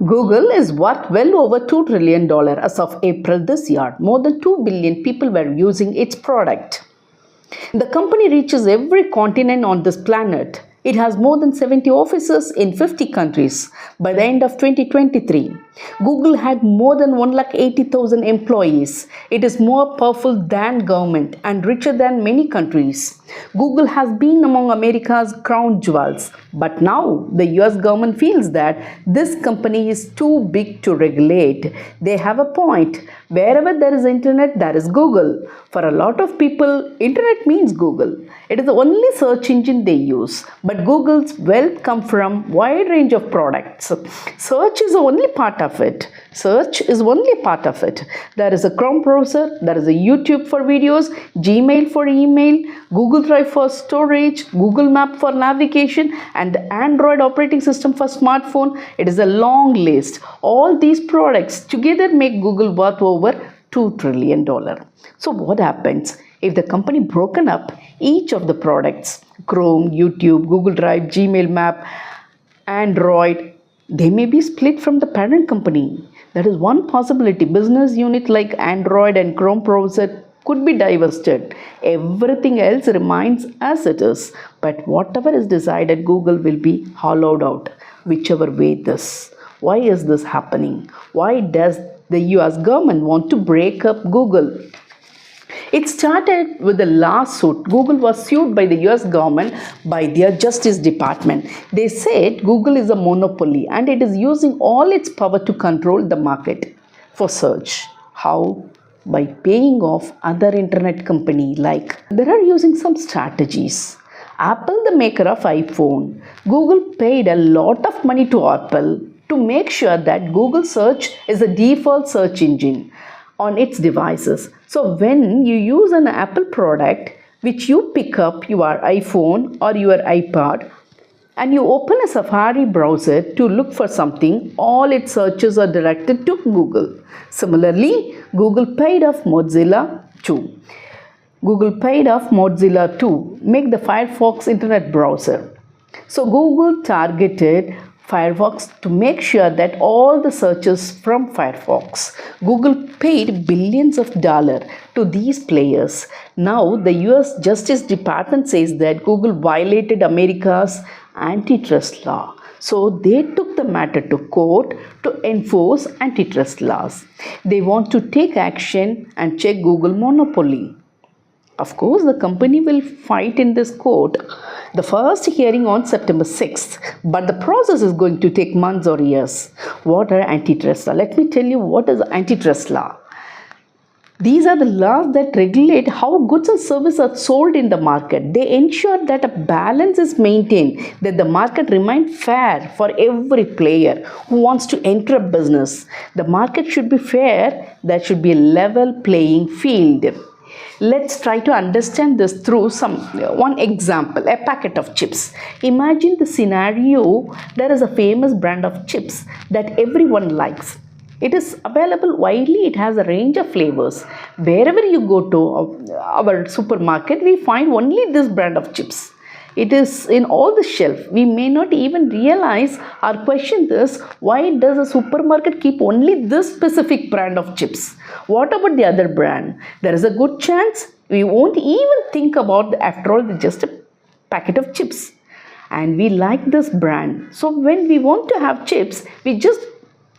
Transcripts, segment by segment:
Google is worth well over $2 trillion as of April this year. More than 2 billion people were using its product. The company reaches every continent on this planet. It has more than 70 offices in 50 countries. By the end of 2023, Google had more than 180,000 employees. It is more powerful than government and richer than many countries. Google has been among America's crown jewels, but now the US government feels that this company is too big to regulate. They have a point. Wherever there is internet, there is Google. For a lot of people, internet means Google. It is the only search engine they use. But Google's wealth comes from wide range of products. Search is only part of it. Search is only part of it. There is a Chrome browser, there is a YouTube for videos, Gmail for email, Google Drive for storage, Google Map for navigation, and the Android operating system for smartphone. It is a long list. All these products together make Google worth over $2 trillion. So what happens if the company broken up each of the products, Chrome, YouTube, Google Drive, Gmail Map, Android, they may be split from the parent company. That is one possibility. Business unit like Android and Chrome browser could be divested. Everything else remains as it is. But whatever is decided, Google will be hollowed out, whichever way this. Why is this happening? Why does the US government want to break up Google? It started with a lawsuit. Google was sued by the US government by their Justice Department. They said Google is a monopoly and it is using all its power to control the market for search. How? By paying off other internet companies. Like they are using some strategies. Apple, the maker of iPhone, Google paid a lot of money to Apple to make sure that Google search is a default search engine on its devices. So when you use an Apple product, which you pick up your iPhone or your iPad, and you open a Safari browser to look for something, all its searches are directed to Google. Similarly, Google paid off Mozilla too. Google paid off Mozilla to make the Firefox internet browser. So Google targeted Firefox to make sure that all the searches from Firefox. Google paid billions of dollars to these players. Now the US Justice Department says that Google violated America's antitrust law. So they took the matter to court to enforce antitrust laws. They want to take action and check Google monopoly. Of course, the company will fight in this court. The first hearing on September 6th, but the process is going to take months or years. What are antitrust law? Let me tell you what is antitrust law. These are the laws that regulate how goods and services are sold in the market. They ensure that a balance is maintained, that the market remains fair for every player who wants to enter a business. The market should be fair. There should be a level playing field. Let's try to understand this through one example, a packet of chips. Imagine the scenario, there is a famous brand of chips that everyone likes. It is available widely, it has a range of flavors. Wherever you go to our supermarket, we find only this brand of chips. It is in all the shelf. We may not even realize or question this. Why does a supermarket keep only this specific brand of chips? What about the other brand? There is a good chance we won't even think about, after all, just a packet of chips. And we like this brand. So when we want to have chips, we just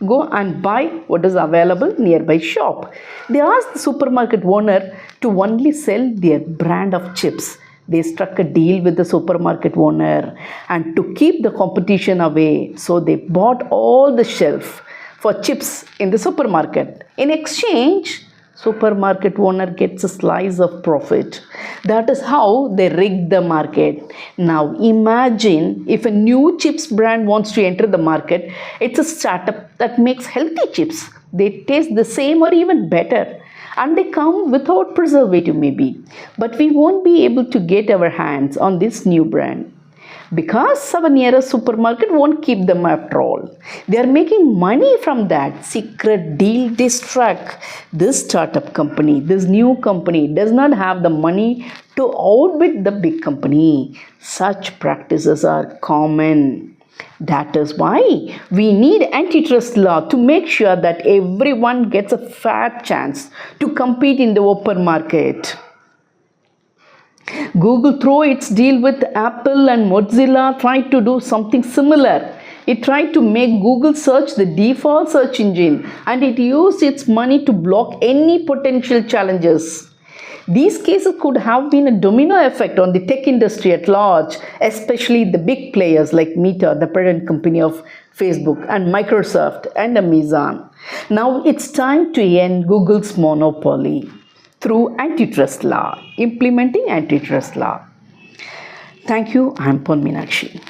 go and buy what is available nearby shop. They ask the supermarket owner to only sell their brand of chips. They struck a deal with the supermarket owner and to keep the competition away. So they bought all the shelf for chips in the supermarket. In exchange, supermarket owner gets a slice of profit. That is how they rig the market. Now imagine if a new chips brand wants to enter the market. It's a startup that makes healthy chips. They taste the same or even better. And they come without preservative maybe. But we won't be able to get our hands on this new brand, because our nearest supermarket won't keep them after all. They are making money from that secret deal they struck. This startup company, this new company does not have the money to outbid the big company. Such practices are common. That is why we need antitrust law to make sure that everyone gets a fair chance to compete in the open market. Google, through its deal with Apple and Mozilla, tried to do something similar. It tried to make Google search the default search engine, and it used its money to block any potential challenges. These cases could have been a domino effect on the tech industry at large, especially the big players like Meta, the parent company of Facebook, and Microsoft and Amazon. Now it's time to end Google's monopoly through antitrust law, implementing antitrust law. Thank you. I'm Pon Meenakshi.